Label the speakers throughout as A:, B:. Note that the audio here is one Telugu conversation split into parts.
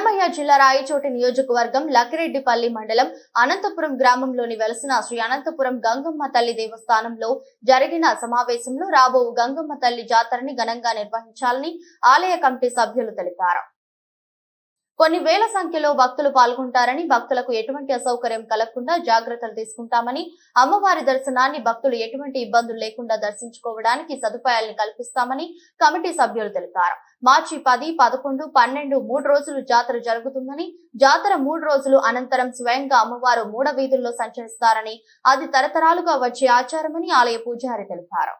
A: అన్నమయ్య జిల్లా రాయచోటి నియోజకవర్గం లక్కిరెడ్డిపల్లి మండలం అనంతపురం గ్రామంలోని వెలసిన శ్రీ అనంతపురం గంగమ్మ తల్లి దేవస్థానంలో జరిగిన సమావేశంలో రాబో గంగమ్మ తల్లి జాతరని ఘనంగా నిర్వహించాలని ఆలయ కమిటీ సభ్యులు తెలిపారు. కొన్ని వేల సంఖ్యలో భక్తులు పాల్గొంటారని, భక్తులకు ఎటువంటి అసౌకర్యం కలగకుండా జాగ్రత్తలు తీసుకుంటామని, అమ్మవారి దర్శనాన్ని భక్తులు ఎటువంటి ఇబ్బందులు లేకుండా దర్శించుకోవడానికి సదుపాయాలను కల్పిస్తామని కమిటీ సభ్యులు తెలిపారు. మార్చి 10, 11, 12 3 రోజులు జాతర జరుగుతుందని, జాతర 3 రోజులు అనంతరం స్వయంగా అమ్మవారు మూడ వీధుల్లో సంచరిస్తారని, అది తరతరాలుగా వచ్చే ఆచారమని ఆలయ పూజారి తెలిపారు.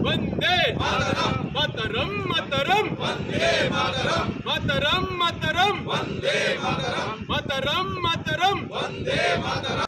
B: వందే మాతరం మాతరం మాతరం వందే మాతరం మాతరం మాతరం వందే మాతరం మాతరం మాతరం వందే మాతరం.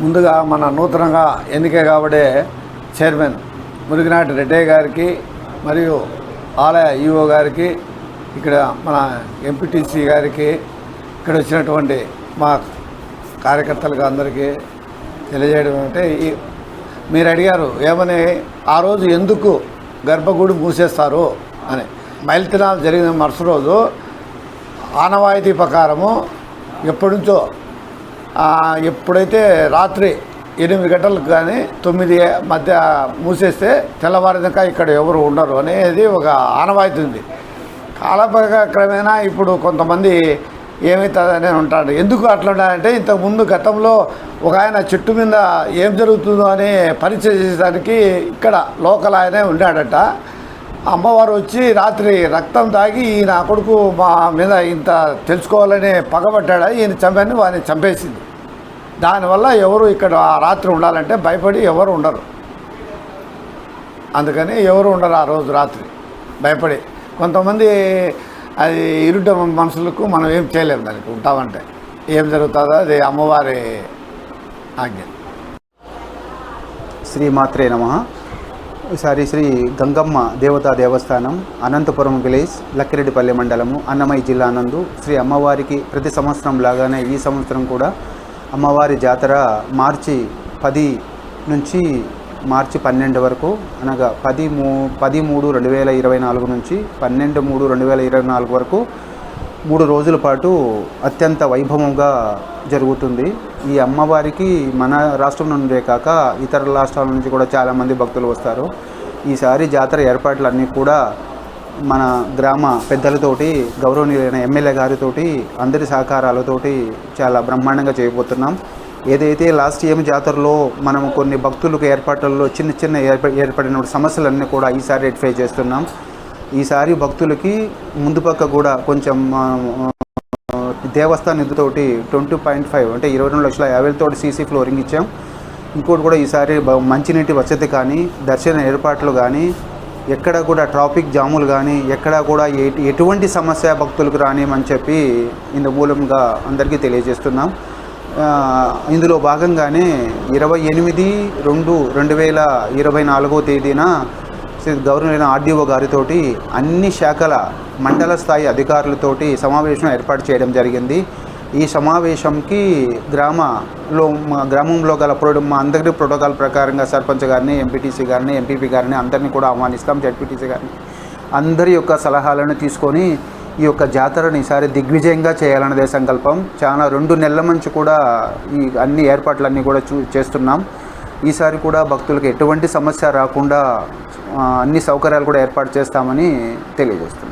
C: ముందుగా మన నూతనంగా ఎన్నిక కాబడే చైర్మన్ మురిగినాటి రెడ్డయ్య గారికి మరియు ఆలయ ఈఓ గారికి, ఇక్కడ మన ఎంపీటీసీ గారికి, ఇక్కడ వచ్చినటువంటి మా కార్యకర్తలకు అందరికీ తెలియజేయడం అంటే, మీరు అడిగారు ఏమని, ఆ రోజు ఎందుకు గర్భగుడి మూసేస్తారు అని. మైల్తినాలు జరిగిన మరుసటి రోజు ఆనవాయితీ ప్రకారము ఎప్పటి నుంచో ఎప్పుడైతే రాత్రి 8 గంటలకు కానీ 9 మధ్య మూసేస్తే తెల్లవారిదాకా ఇక్కడ ఎవరు ఉండరు అనేది ఒక ఆనవాయితీ ఉంది. కాలక్రమేణా ఇప్పుడు కొంతమంది ఏమవుతుందని ఉంటాడు. ఎందుకు అట్లా అంటే, ఇంతకుముందు గతంలో ఒక ఆయన చెట్టు మీద ఏం జరుగుతుందో అని పరీక్ష చేసేదానికి ఇక్కడ లోకల్ ఆయనే ఉన్నాడట. అమ్మవారు వచ్చి రాత్రి రక్తం తాగి ఈయన కొడుకు మా మీద ఇంత తెలుసుకోవాలని పగబట్టాడా, ఈయన చంపని వాడిని చంపేసింది. దానివల్ల ఎవరు ఇక్కడ ఆ రాత్రి ఉండాలంటే భయపడి ఎవరు ఉండరు. అందుకని ఎవరు ఉండరు ఆ రోజు రాత్రి భయపడి. కొంతమంది అది ఇరుట మనుషులకు మనం ఏం చేయలేము, దానికి ఉంటామంటే ఏం జరుగుతుందో అది అమ్మవారి ఆజ్ఞ.
D: శ్రీమాత్రే నమః. ఈసారి శ్రీ గంగమ్మ దేవతా దేవస్థానం అనంతపురం విలేజ్ లక్కిరెడ్డిపల్లి మండలము అన్నమయ్య జిల్లా నందు శ్రీ అమ్మవారికి ప్రతి సంవత్సరం లాగానే ఈ సంవత్సరం కూడా అమ్మవారి జాతర మార్చి 10 నుంచి మార్చి 12 వరకు, అనగా 10/3/2024 నుంచి 12/3/2024 వరకు 3 రోజుల పాటు అత్యంత వైభవంగా జరుగుతుంది. ఈ అమ్మవారికి మన రాష్ట్రం నుండే కాక ఇతర రాష్ట్రాల నుంచి కూడా చాలామంది భక్తులు వస్తారు. ఈసారి జాతర ఏర్పాట్లన్నీ కూడా మన గ్రామ పెద్దలతోటి, గౌరవనీయులైన ఎమ్మెల్యే గారితోటి, అందరి సహకారాలతోటి చాలా బ్రహ్మాండంగా చేయబోతున్నాం. ఏదైతే లాస్ట్ ఇయర్ జాతరలో మనం కొన్ని భక్తులకు ఏర్పాట్లలో చిన్న ఏర్పడిన సమస్యలన్నీ కూడా ఈసారి రెక్టిఫై చేస్తున్నాం. ఈసారి భక్తులకి ముందు పక్క కూడా కొంచెం దేవస్థాన నిధుతోటి 20.5 అంటే 22,50,000 సీసీ ఫ్లోరింగ్ ఇచ్చాం. ఇంకోటి కూడా ఈసారి మంచినీటి వసతి కానీ, దర్శన ఏర్పాట్లు కానీ, ఎక్కడ కూడా ట్రాఫిక్ జాములు కానీ, ఎక్కడ కూడా ఎటువంటి సమస్య భక్తులకు రానియమని చెప్పి ఇందు మూలంగా అందరికీ తెలియజేస్తున్నాం. ఇందులో భాగంగానే 28/2/2024 తేదీన గవర్నర్ ఆర్డీఓ గారితోటి అన్ని శాఖల మండల స్థాయి అధికారులతోటి సమావేశం ఏర్పాటు చేయడం జరిగింది. ఈ సమావేశంకి గ్రామంలో గల మా అందరి ప్రోటోకాల్ ప్రకారంగా సర్పంచ్ గారిని, ఎంపీటీసీ గారిని, ఎంపీపీ గారిని అందరినీ కూడా ఆహ్వానిస్తాం. జడ్పీటీసీ గారిని అందరి యొక్క సలహాలను తీసుకొని ఈ యొక్క జాతరని ఈసారి దిగ్విజయంగా చేయాలన్నదే సంకల్పం. చాలా 2 నెలల నుంచి కూడా ఈ అన్ని ఏర్పాట్లన్నీ కూడా చేస్తున్నాం. ఈసారి కూడా భక్తులకు ఎటువంటి సమస్య రాకుండా అన్ని సౌకర్యాలు కూడా ఏర్పాటు చేస్తామని తెలియజేస్తున్నాం.